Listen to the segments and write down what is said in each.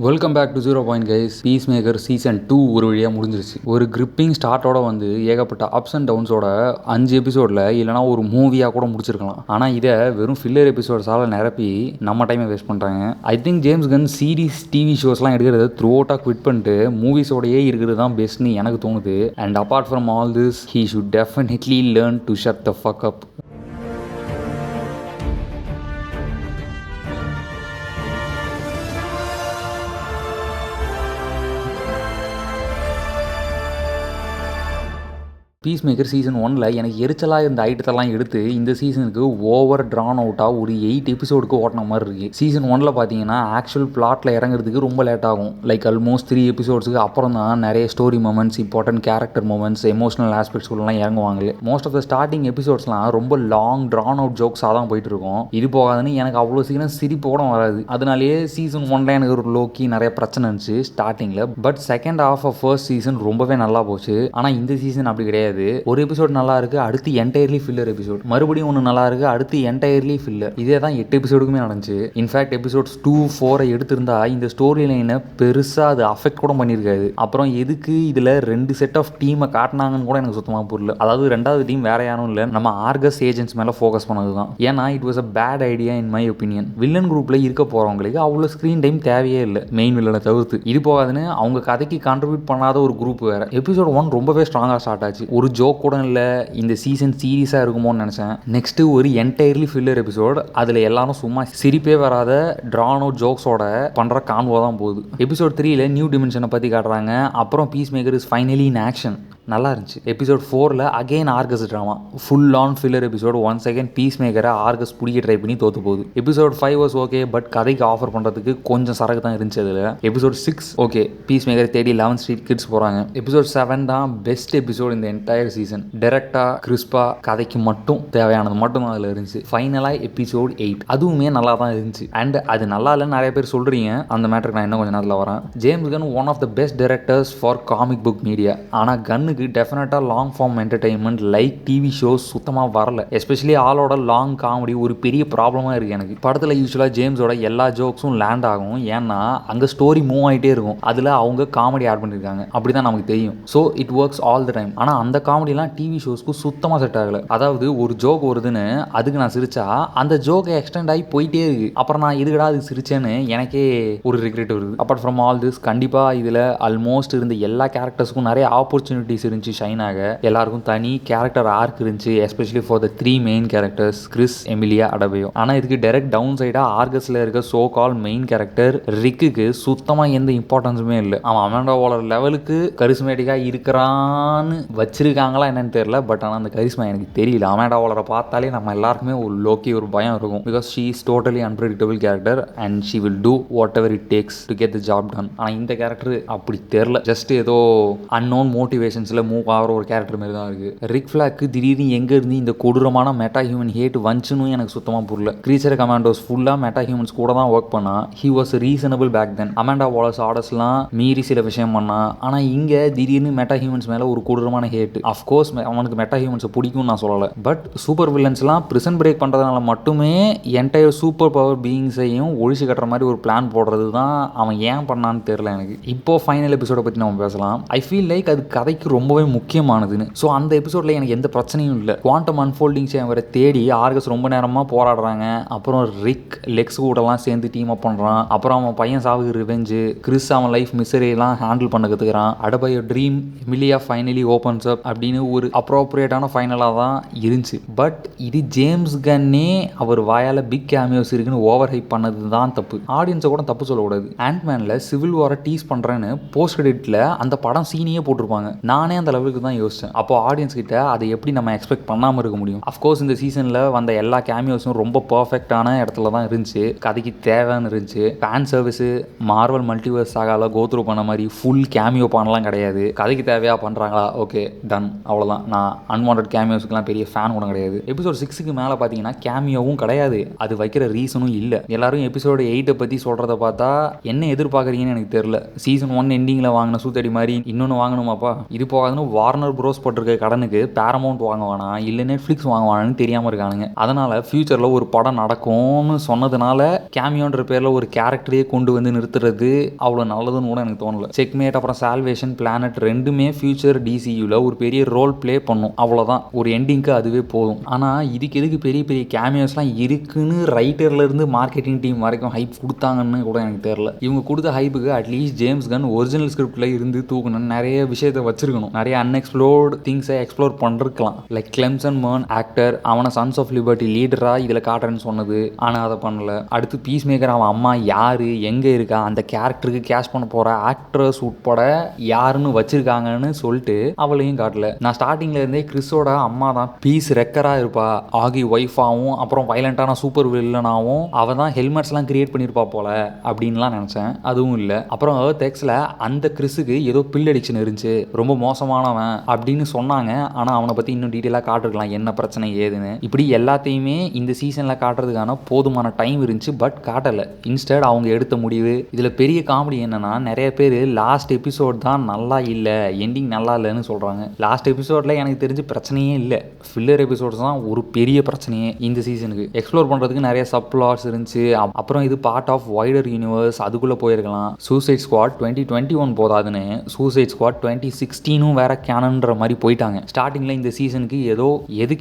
Welcome back to 0 guys. Peacemaker season 2 ஒரு வழியாக முடிஞ்சிருச்சு. ஒரு கிரிப்பிங் ஸ்டார்ட்டோட வந்து ஏகப்பட்ட அப்ஸ் அண்ட் டவுன்ஸோட 5 எபிசோடில் இல்லைனா ஒரு மூவியாக கூட முடிச்சிருக்கலாம். ஆனால் இதை வெறும் ஃபில்லர் எபிசோட்ஸால் நிரப்பி நம்ம டைமை வேஸ்ட் பண்ணுறாங்க. I think James Gunn series TV ஷோஸ்லாம் எடுக்கிறது த்ரூ அவுட்டாக குவிட் பண்ணிட்டு மூவிஸோடையே இருக்கிறது தான் பெஸ்ட்னு எனக்கு தோணுது. And apart from all this he should definitely learn to shut the fuck up. Peacemaker season 1 எனக்கு எரிச்சலாக இருந்த ஐட்டத்தெல்லாம் எடுத்து இந்த சீசனுக்கு ஓவர் ட்ரான் அவுட்டாக ஒரு 8 எபிசோடுக்கு ஓட்டின மாதிரி இருக்குது. சீசன் 1 பார்த்தீங்கன்னா ஆக்சுவல் பிளாட்டில் இறங்குறதுக்கு ரொம்ப லேட் ஆகும். லைக் ஆல்மோஸ்ட் 3 எபிசோட்ஸுக்கு அப்புறம் தான் நிறைய story moments, important character moments, emotional ஆஸ்பெக்ட்ஸ்லாம் இறங்குவாங்களே. மோஸ்ட் ஆஃப் த ஸ்டார்டிங் எபிசோட்ஸ்லாம் ரொம்ப லாங் ட்ரான் அவுட் ஜோக்ஸாக தான் போயிட்டு இருக்கும். இது போகாதுன்னு எனக்கு அவ்வளோ சீக்கிரம் சிரிப்பு கூட வராது. அதனாலேயே சீசன் 1 எனக்கு ஒரு லோக்கி நிறைய பிரச்சனை இருந்துச்சு ஸ்டார்டிங்கில். But second half of first season ரொம்பவே நல்லா போச்சு. ஆனால் இந்த சீசன் அப்படி கிடையாது. ஒரு எபிசோட் நல்லா இருக்கு, அடுத்து என்டையர்லி ஃபில்லர் எபிசோட். மறுபடியும் ஒன்று நல்லா இருக்கு, அடுத்து என்டையர்லி ஃபில்லர். இதே தான் 8 எபிசோடுக்குமே நடந்துச்சு. இன்ஃபேக்ட் எபிசோட்ஸ் 2-4 எடுத்திருந்தா இந்த ஸ்டோரி லைனை பெருசாக அது அஃபெக்ட் கூட பண்ணியிருக்காது. அப்புறம் எதுக்கு இதில் 2 செட் ஆஃப் டீமை காட்டினாங்கன்னு கூட எனக்கு சுத்தமாக புரியல. அதாவது ரெண்டாவது டீம் வேற யாரும் இல்லை, நம்ம ஆர்கஸ் ஏஜென்ட்ஸ் மேலே ஃபோக்கஸ் பண்ணது தான். ஏன்னா it was a bad idea in my opinion. Villain குரூப்பில் இருக்க போகிறவங்களுக்கு அவ்வளோ ஸ்க்ரீன் டைம் தேவையே இல்லை, மெயின் வில்லனை தவிர்த்து. இது போகாதுன்னு அவங்க கதைக்கு கான்ட்ரிபியூட் பண்ணாத ஒரு குரூப் வேற. எபிசோட் 1 ரொம்பவே ஸ்ட்ராங்காக ஸ்டார்ட் ஆச்சு. ஒரு ஜோக் கூட இல்லை, இந்த சீசன் சீரியஸாக இருக்குமோன்னு நினச்சேன். நெக்ஸ்ட்டு ஒரு என்டையர்லி ஃபில்லர் எபிசோட். அதில் எல்லாரும் சும்மா சிரிப்பே வராத ட்ரானோ ஜோக்ஸோட பண்ணுற கான்வோ தான் போகுது. எபிசோட் 3 நியூ டிமென்ஷனை பற்றி காட்டுறாங்க. அப்புறம் peacemaker is finally in action. நல்லா இருந்துச்சு. Episode 4 again Argus drama, full on filler episode. Once again பீஸ் மேக்கரை ஆர்கஸ் பிடிக்க ட்ரை பண்ணி தோற்று போகுது. எபிசோட் 5 வாஸ் ஓகே, பட் கதைக்கு ஆஃபர் பண்ணுறதுக்கு கொஞ்சம் சரக்கு தான் இருந்துச்சு அதில். எபிசோட் 6 ஓகே, பீஸ் மேக்கரை தேடி 11th ஸ்ட்ரீட் கிட்ஸ் போகிறாங்க. எபிசோட் 7 தான் பெஸ்ட் எபிசோட் இந்த என்டையர் சீசன். டேரக்டாக கிறிஸ்பாக கதைக்கு மட்டும் தேவையானது மட்டும் தான் அதில் இருந்துச்சு. ஃபைனலாக எபிசோட் 8 அதுவுமே நல்லா தான் இருந்துச்சு. அண்ட் அது நல்லா இல்லைன்னு நிறைய பேர் சொல்கிறீங்க. அந்த மேட்டருக்கு நான் இன்னும் கொஞ்சம் நேரத்தில் வரேன். James Gunn one of the best directors for comic book media. ஆனால் கன்னு டெஃபினட்டாக long form entertainment like TV shows சுத்தமாக வரல. எஸ்பெஷலி ஆளோட லாங் காமெடி ஒரு பெரிய ப்ராப்ளமாக இருக்குது எனக்கு. படத்தில் யூஸ்வலாக ஜேம்ஸோட எல்லா ஜோக்ஸும் லேண்ட் ஆகும், ஏன்னா அங்கே ஸ்டோரி மூவ் ஆகிட்டே இருக்கும். அதில் அவங்க காமெடி ஆட் பண்ணியிருக்காங்க, அப்படி தான் நமக்கு தெரியும். So it works all the time. ஆனால் அந்த காமெடிலாம் டிவி ஷோஸ்க்கு சுத்தமாக செட் ஆகலை. அதாவது ஒரு ஜோக் வருதுன்னு அதுக்கு நான் சிரிச்சா அந்த ஜோக்கை எக்ஸ்டெண்ட் ஆகி போயிட்டே இருக்கு. அப்புறம் நான் இதுக்கடா அது சிரிச்சேன்னு எனக்கே ஒரு ரிக்ரெட் வருது. அப்பார்ட் ஃப்ரம் ஆல் திஸ் கண்டிப்பாக இதில் ஆல்மோஸ்ட் இருந்த எல்லா கேரக்டர்ஸுக்கும் நிறைய ஆப்பர்ச்சுனிட்டிஸ் இருந்துச்சு ஷைன் ஆக. எல்லாருக்கும் தனி கேரக்டர் ஆர்க் இருந்துச்சு, especially for the 3 main characters, Chris, Emilia, Adebayo. ஆனால் இதுக்கு டைரக்ட் டவுன் சைடாக ஆர்கஸில் இருக்க சோ கால் மெயின் கேரக்டர் ரிக்குக்கு சுத்தமாக எந்த இம்பார்ட்டன்ஸுமே இல்லை. அவன் அமெண்டா வாலர் லெவலுக்கு கரிஸ்மேட்டிக்காக இருக்கிறான்னு வச்சிருக்காங்களா என்னன்னு தெரியல. பட் ஆனால் அந்த கரிஸ்மா எனக்கு தெரியல. அமெண்டா வாலரை பார்த்தாலே நம்ம எல்லாருக்குமே ஒரு லோக்கி ஒரு பயம் இருக்கும். Because she is totally unpredictable character and she will do what ever it takes to get the job ton. ஆனால் இந்த கேரக்டர் அப்படி தெரியல. ஜஸ்ட் ஏதோ அன்னோன் மோட்டிவேஷன்ஸில் மூவ் ஆகிற ஒரு கேரக்டர் மாதிரி தான் இருக்குது. ரிக் ஃபிளாக்கு திடீர்னு எங்கேருந்து இந்த கொடூரமான மெட்டா ஹியூமன் ஹேட் வந்துச்சுன்னு எனக்கு சுத்தமாக புரியல. கிரீச்சர் கமாண்டோஸ் ஃபுல்லாக மெட்டா ஹியூமன்ஸ் கூட தான் ஒர்க் பண்ணா. He was reasonable back then. Amanda Waller's ஆர்டர்ஸ்லாம் மீறி சில விஷயம் பண்ணா. ஆனால் இங்கே திடீர்னு மெட்டா ஹியூமன்ஸ் மேலே ஒரு கொடூரமான ஹேட். அஃப்கோர்ஸ் அவனுக்கு மெட்டா ஹியூமன்ஸை பிடிக்கும்னு நான் சொல்லலை. பட் சூப்பர் வில்லன்ஸ்லாம் பிரிசன் பிரேக் பண்ணுறதுனால மட்டுமே என்டையர் சூப்பர் பவர் பீயிங்ஸையும் ஒழிச்சு கட்டுற மாதிரி ஒரு பிளான் போடுறது தான் அவன் ஏன் பண்ணான்னு தெரியல எனக்கு. இப்போ ஃபைனல் எபிசோட பற்றி நம்ம பேசலாம். ஐ ஃபீல் லைக் அது கதைக்கு ரொம்பவே முக்கியமானதுன்னு. ஸோ அந்த எபிசோடில் எனக்கு எந்த பிரச்சனையும் இல்லை. குவாண்டம் அன்ஃபோல்டிங் சேம்பரை தேடி ஆர்கஸ் ரொம்ப நேரமாக போராடுறாங்க. அப்புறம் ரிக் லெக்ஸ் கூடலாம் சேர்ந்து டீம் அப் பண்ணுறான். அப்புறம் அவன் பையன் சாவுக்கு ரிவெஞ்சு, கிறிஸ் அவன் லைஃப் மிசரியெல்லாம் ஹேண்டில் பண்ண கற்றுக்கிறான். Adebayo dream, Emilia finally opens up அப்படின்னு ஒரு அப்ரோப்ரியேட்டான ஃபைனலாக தான் இருந்துச்சு. பட் இது ஜேம்ஸ் கன்னே அவர் வாயால் பிக் கேமியோஸ் இருக்குன்னு ஓவர் ஹைப் பண்ணது தான் தப்பு. ஆடியன்ஸை கூட தப்பு சொல்லக்கூடாது. ஆண்ட்மேனில் சிவில் வாரை டீஸ் பண்ணுறேன்னு போஸ்ட் கிரெடிட்டில் அந்த படம் சீனியே போட்டிருப்பாங்க. நானே அந்த லெவலுக்கு தான் யோசித்தேன். அப்போ ஆடியன்ஸ் கிட்ட அதை எப்படி நம்ம எக்ஸ்பெக்ட் பண்ணாமல் இருக்க முடியும்? அஃப்கோர்ஸ் இந்த சீசனில் வந்த எல்லா கேமியோஸும் ரொம்ப பர்ஃபெக்டான இடத்துல தான் இருந்துச்சு, கதைக்கு தேவைன்னு இருந்துச்சு. ஃபேன் சர்வீஸு மார்வல் மல்டிவர்ஸ் சாகால கோத்ரூ பண்ண மாதிரி ஃபுல் கேமியோ பண்ணலாம் கிடையாது. கதைக்கு தேவையாக பண்ணுறாங்களா, ஓகே டன், அவ்வளோதான். நான் அன்வான்ட் கேமியோஸுக்குலாம் பெரிய ஃபேன் கூட கிடையாது. எபிசோட் 6க்கு மேலே பார்த்தீங்கன்னா கேமியோவும் கிடையாது, அது வைக்கிற ரீசனும் இல்லை. எல்லாரும் எபிசோடு 8 பற்றி சொல்கிறத பார்த்தா என்ன எதிர்பார்க்குறீங்கன்னு எனக்கு தெரியல. சீசன் 1 எண்டிங்கில் வாங்கின சூத்தடி மாதிரி இன்னொன்று வாங்கணுமாப்பா? இது போகாதுன்னு வார்னர் ப்ரோஸ் போட்டிருக்க கடனுக்கு பேரமௌண்ட் வாங்குவானா இல்லை நெட்ஃப்ளிக்ஸ் வாங்குவானான்னு தெரியாமல் இருக்கானுங்க. அதனால் ஃபியூச்சரில் ஒரு படம் நடக்கும்னு சொன்னதுனால கேமியோன்ற பேரில் ஒரு கேரக்டரையே கொண்டு வந்து நிறுத்துறது அவ்வளோ நல்லதுன்னு கூட எனக்கு தோணல. செக்மேட் அப்புறம் சால்வேஷன் பிளானட் ரெண்டுமே ஃபியூச்சர் டிசியூவில் ஒரு பெரிய ரோல் ப்ளே பண்ணும், அவ்வளோதான். ஒரு எண்டிங்க்கு அதுவே போதும். ஆனால் இதுக்கு எதுக்கு பெரிய பெரிய கேமியோஸ்லாம் இருக்குன்னு ரைட்டர்லேருந்து மார்க்கெட்டிங் டீம் வரைக்கும் ஹைப் கொடுத்தாங்கன்னு கூட எனக்கு தெரியல. இவங்க கொடுத்த ஹைப்புக்கு அட்லீஸ்ட் ஜேம்ஸ் கன் ஒரிஜினல் ஸ்கிரிப்டில் இருந்து தூக்கணும், நிறைய விஷயத்தை வச்சிருக்கணும், நிறைய அன்எக்ஸ்ப்ளோர்டு திங்ஸை எக்ஸ்ப்ளோர் பண்ணிருக்கலாம். லைக் கிளெம்சன் மர்ன் ஆக்டர் அவனை சன்ஸ் ஆஃப் லிபர்ட்டி லீடராக இதில் காட்டுறேன்னு சொன்னது, ஆனால் அதை பண்ணல. அடுத்து பீஸ் மேக்கர் அவன் அம்மா யார், எங்கே இருக்கா, அந்த கேரக்டருக்கு கேஷ் பண்ண போகிற ஆக்ட்ரஸ் உட்பட யாருன்னு வச்சிருக்காங்கன்னு சொல்லிட்டு அவளையும் காட்டல. நான் ஸ்டார்டிங்ல இருந்தே கிறிஸோட அம்மா தான் பீஸ் ரெக்கராக இருப்பா, ஆகி ஒய்ஃபாகவும் அப்புறம் வைலண்டான சூப்பர் வில்லனாகவும் அவள் தான் ஹெல்மெட்ஸ்லாம் கிரியேட் பண்ணியிருப்பா போல அப்படின்லாம் நினச்சேன். அதுவும் இல்லை. அப்புறம் எர்த் எக்ஸில் அந்த கிறிஸுக்கு ஏதோ பில் அடிக்ஷன் இருந்துச்சு, ரொம்ப மோசமானவன் அப்படின்னு சொன்னாங்க. ஆனால் அவனை பற்றி இன்னும் டீட்டெயிலாக காட்டிருக்கலாம், என்ன பிரச்சனை ஏதுன்னு. இப்படி எல்லாத்தையுமே இந்த சீசனில் காட்டுறதுக்கான போதுமான டைம் இருந்துச்சு, பட் காட்டலை. இன்ஸ்டட் அவங்க எடுத்த முடிவு. இதில் பெரிய காமெடி என்னன்னா, நிறைய பேர் லாஸ்ட் எபிசோட் தான் நல்லா இல்லை, எண்டிங் நல்லா இல்லைன்னு சொல்கிறாங்க. லாஸ்ட் எபிசோடில் எனக்கு தெரிஞ்சு பிரச்சனையே இல்லை, ஃபில்லர் எபிசோட்ஸ் தான் ஒரு பெரிய பிரச்சனையே இந்த சீசனுக்கு. எக்ஸ்ப்ளோர் பண்ணுறதுக்கு நிறைய சப்ளாட்ஸ் இருந்துச்சு. அப்புறம் இது பார்ட் ஆஃப் வைடர் யூனிவர்ஸ், அதுக்குள்ளே போயிருக்கலாம். சூசைட் ஸ்குவாட் 2021 போதாதுன்னு சூசைட் ஸ்குவாட் 2016 வேற கேனன்ற மாதிரி போயிட்டாங்க. ஸ்டார்டிங்கில் இந்த சீசனுக்கு ஏதோ எது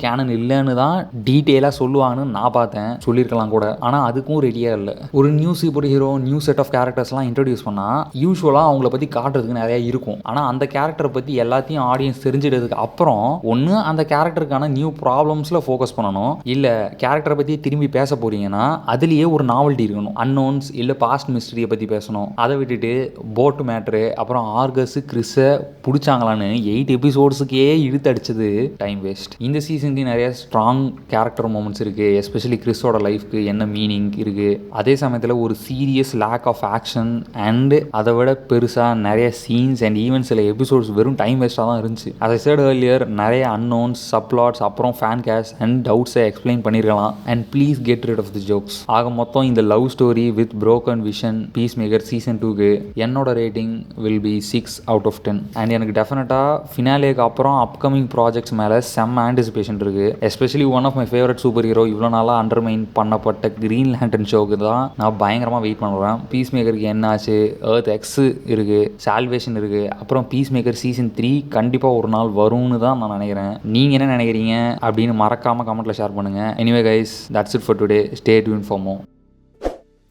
கேனன் இல்லைன்னு தான் டீட்டெயிலாக சொல்லுவாங்கன்னு நான் பார்த்தேன், சொல்லியிருக்கலாம் கூட. ஆனால் அதுக்கும் ரெடியாக இல்லை. ஒரு new super hero, new set of கேரக்டர்ஸ்லாம் இன்ட்ரடியூஸ் பண்ணால் யூஸ்வலாக அவங்கள பற்றி காட்டுறதுக்கு நிறைய இருக்கும். ஆனால் அந்த கேரக்டரை பற்றி எல்லாத்தையும் ஆடியன்ஸ் தெரிஞ்சிட்டதுக்கு அப்புறம் ஒன்று அந்த கேரக்டருக்கான நியூ ப்ராப்ளம்ஸில் ஃபோக்கஸ் பண்ணணும், இல்லை கேரக்டரை பற்றி திரும்பி பேச போறீங்கன்னா அதுலேயே ஒரு நாவல்ட்டி இருக்கணும். அன்னோன்ஸ் இல்லை பாஸ்ட் மிஸ்டரியை பற்றி பேசணும். அதை விட்டுட்டு போட்டு மேட்ரு அப்புறம் ஆர்கஸ் கிறிஸை பிடிச்சாங்களான்னு 8 எபிசோட்ஸுக்கே இழுத்து அடிச்சது டைம் வேஸ்ட். இந்த சீசனுக்கு நிறைய ஸ்ட்ராங் கேரக்டர் மூமெண்ட்ஸ் இருக்குது, எஸ்பெஷலி கிறிஸோட லைஃப்க்கு என்ன மீனிங் இருக்குது. அதே சமயத்தில் ஒரு serious lack of action and அதை விட பெருசாக நிறைய சீன்ஸ் அண்ட் ஈவன் சில எபிசோட்ஸ் வெறும் டைம் வேஸ்ட்டாக தான் இருந்துச்சு. அதை said earlier, நிறைய அன்னோன்ஸ், சப்ளாட்ஸ் அப்புறம் ஃபேன் கேஷ் அண்ட் டவுட்ஸை எக்ஸ்பிளைன் பண்ணியிருக்கலாம். And please get rid of the jokes. ஆக மொத்தம் இந்த love story with broken vision Peacemaker season 2க்கு என்னோட rating will be 6 out of 10. And எனக்கு டெஃபினட்டாக ஃபினாலேக்கு அப்புறம் அப்கமிங் ப்ராஜெக்ட்ஸ் மேலே செம்ம ஆன்டிசிபேஷன் இருக்குது. Especially one of my favourite superhero இவ்வளோ நாளாக அண்டர்மைன் பண்ணப்பட்ட கிரீன் லேண்டன் ஷோக்கு தான் நான் பயங்கரமாக வெயிட் பண்ணுறேன். பீஸ் மேக்கருக்கு என்ன ஆச்சு, எர்த் எக்ஸ் இருக்குது, சால்வேஷன் இருக்குது, அப்புறம் பீஸ் மேக்கர் சீசன் 3 கண்டிப்பாக ஒரு நாள் வரும்னு தான் நான் நினைக்கிறேன். நீங்கள் என்ன நினைக்கிறீங்க அப்படின்னு மறக்காமல் கமெண்ட்டில் ஷேர் பண்ணுங்கள். Anyway guys, that's it for today. Stay tune for more.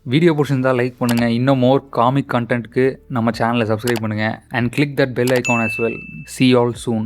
Video பிடிச்சிருந்தால் லைக் பண்ணுங்கள். இன்னும் மோர் காமிக் கண்டென்ட்க்கு நம்ம சேனலை சப்ஸ்கிரைப் பண்ணுங்கள். And click that bell icon as well. See you all soon.